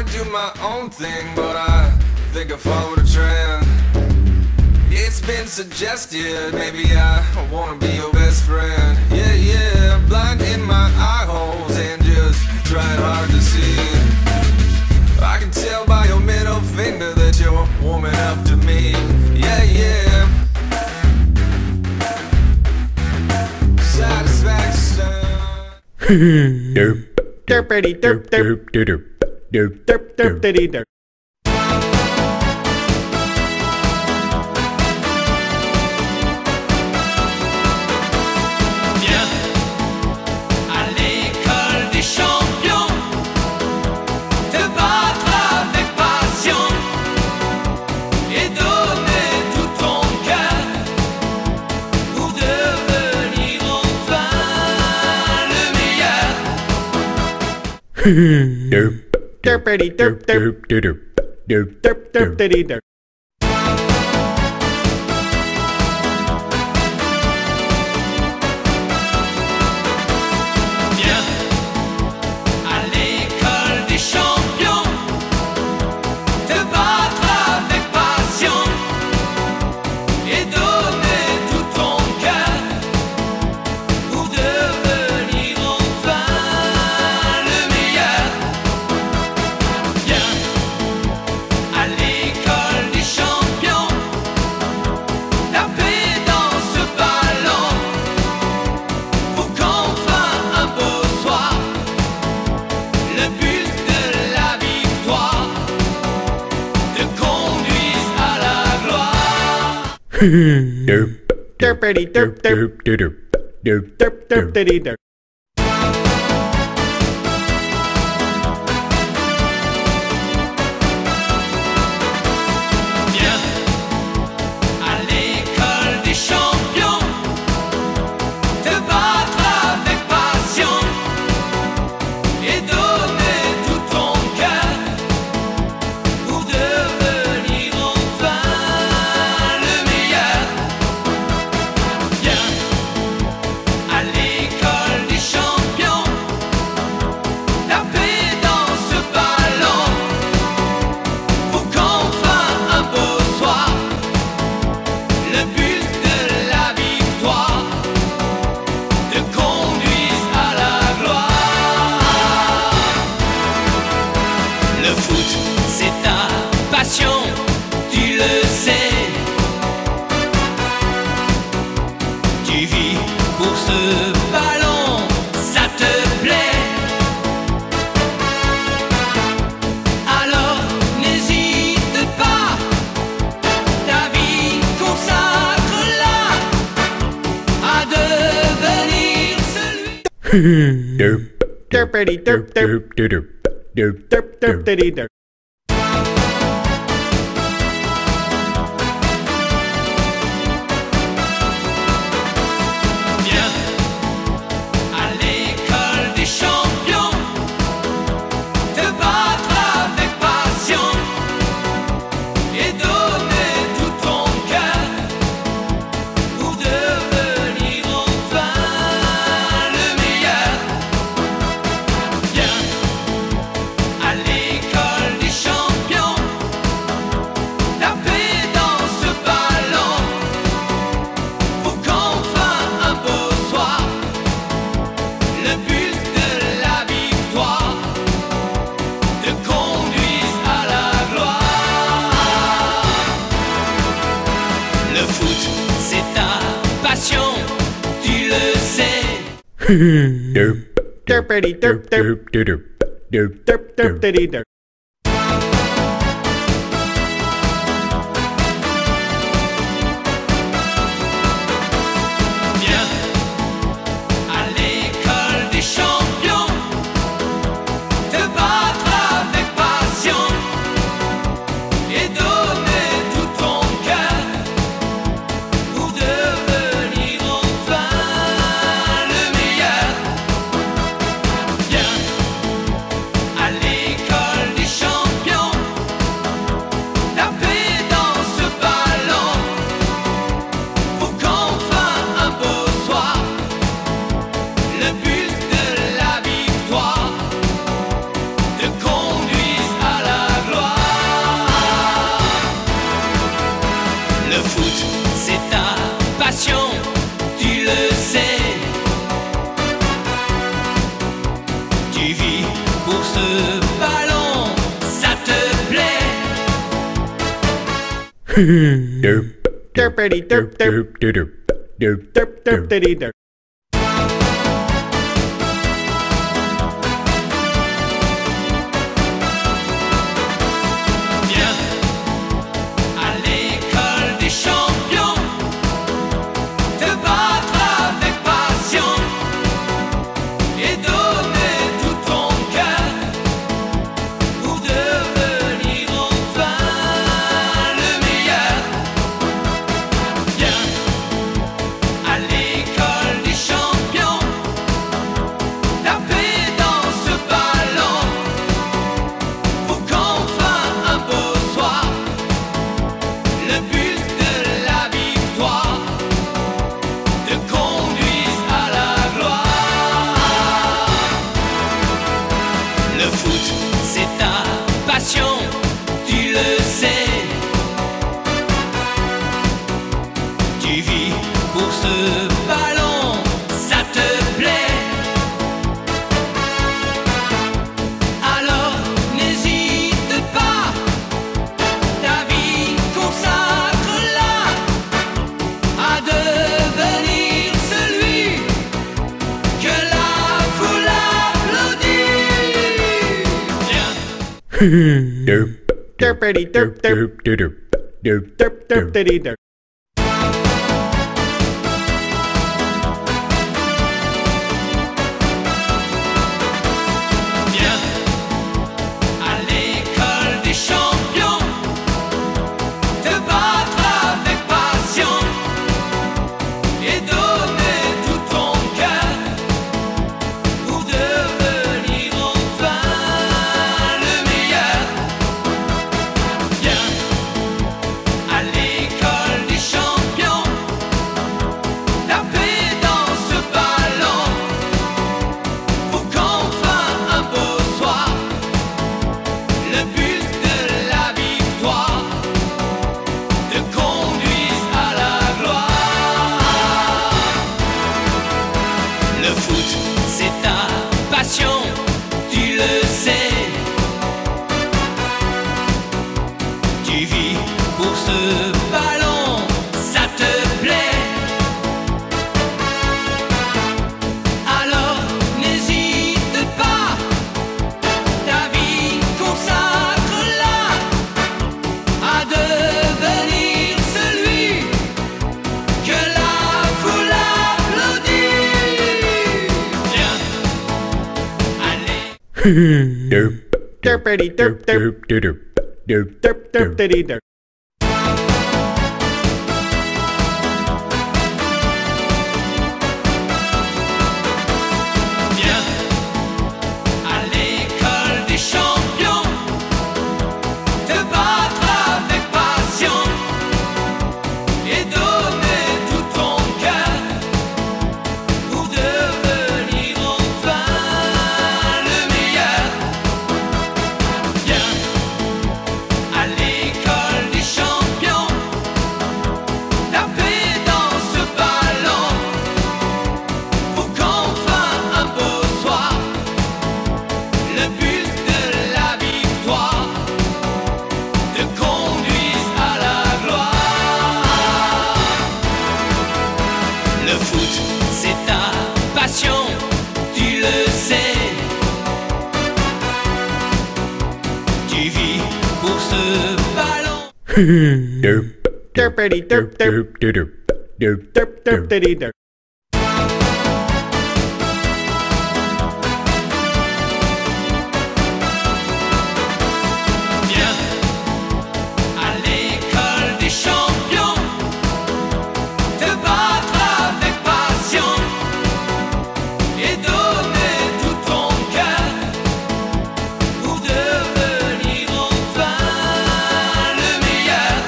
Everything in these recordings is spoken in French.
wanna do my own thing, but I think I followed a trend. It's been suggested, maybe I wanna be your best friend. Yeah, yeah, blind in my eye holes and just trying hard to see. I can tell by your middle finger that you're warming up to me. Yeah, yeah. Satisfaction. Derp. Derpity derp derp derp derp derp derpity derp. Derp. Derpity derp derp derp derp derp derpity derp. Derp. Derpity derp derp derp derp derp derpity derp. Tu le sais, tu vis pour ce ballon, ça te plaît. Alors n'hésite pas, ta vie consacre-la à devenir celui. Derp. Derpity derp derp derp derp derp derpity derp. Derp. Derpity derp derp derp derp derp derpity derp. Viens à l'école ce ballon, ça te plaît? Derp. Derpity derp derp derp derp derp derp derp derp. Viens à l'école des champions, te battre avec passion et donner tout ton cœur pour devenir enfin le meilleur. Viens à l'école des champions, taper dans ce ballon pour qu'enfin un beau soir, le but de la victoire te conduise à la gloire. Le foot, c'est ta passion, tu le sais. Tu vis pour ce ballon, ça te plaît? Alors n'hésite pas, ta vie consacre-la à devenir celui que la foule applaudit. Viens Derp. Derpity derp derp derp derp derp derp derp derp. Viens à l'école des champions, te battre avec passion et donner tout ton cœur pour devenir enfin le meilleur. Viens à l'école des champions, taper dans ce ballon pour qu'enfin un beau soir, le but de la victoire te conduise à la gloire. Le foot, c'est ta passion, tu le sais. Tu vis pour ce ballon, ça te plaît? Alors n'hésite pas, ta vie consacre-la à devenir celui que la foule applaudit. Viens, allez. Derp. Derpity derp derp derp derp derp derp derp derp. Viens à l'école des champions, te battre avec passion et donner tout ton cœur pour devenir enfin le meilleur. Viens à l'école des champions, taper dans ce ballon pour qu'enfin un beau soir, le but de la victoire te conduise à la gloire. Le foot, c'est ta passion, tu le sais. Tu vis pour ce ballon. Derp. Derpity derp derp derp derp derp derp derp derp. Viens à l'école des champions, te battre avec passion et donner tout ton cœur pour devenir enfin le meilleur.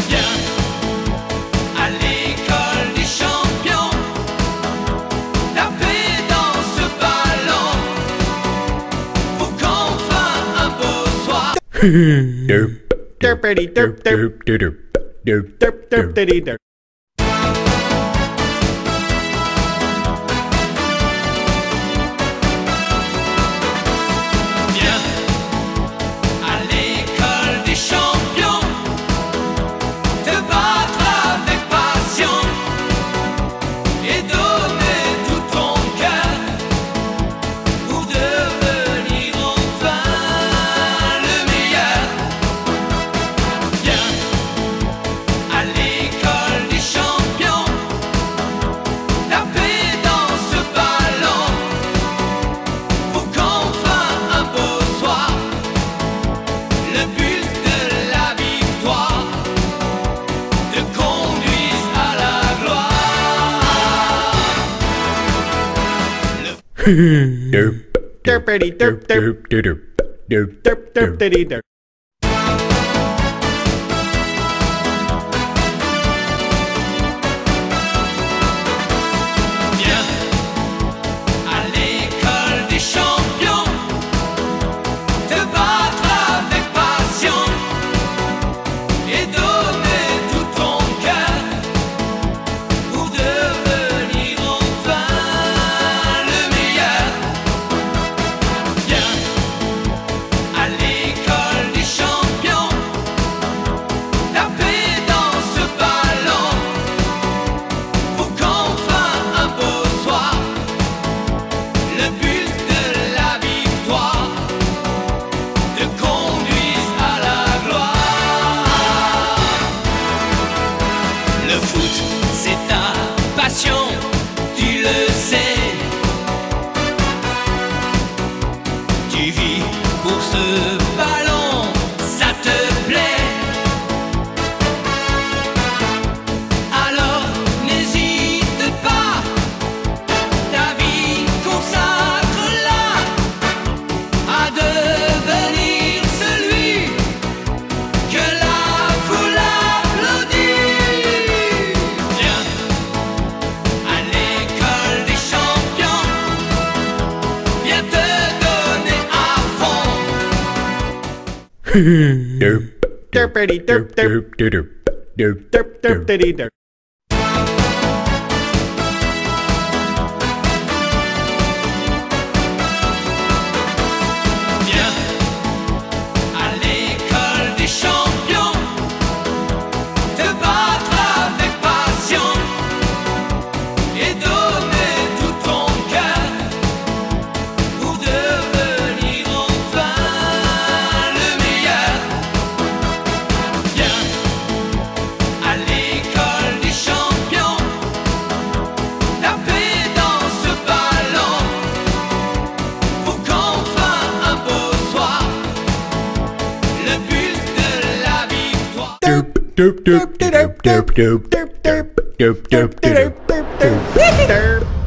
Viens à l'école des champions, taper dans ce ballon pour qu'enfin un beau soir, Derp. Derpity derp derp derp derp derp derp derp derp. Derpity derp derp derp derp derp derpity derp. Viens à l'école des champions, te battre avec passion et donner tout ton cœur pour devenir enfin le meilleur. Viens à l'école des champions, taper dans ce ballon pour qu'enfin un beau soir, le but de la victoire te conduise à la gloire. Le foot, c'est ta passion, tu le sais. Tu vis pour ce ballon, ça te plaît. Alors n'hésite pas, ta vie consacre-la à devenir celui que la foule applaudit. Viens à l'école des champions, viens te donner à fond. Derp derpity derp derp derp derp derp derpity derp. Viens à l'école des champions, te battre avec passion et donner tout ton cœur pour devenir enfin le meilleur. Viens à l'école des champions, taper dans ce ballon pour qu'enfin un beau soir, le but de la victoire. Derp derp derp derp derp derp derp derp derp derp derp derp.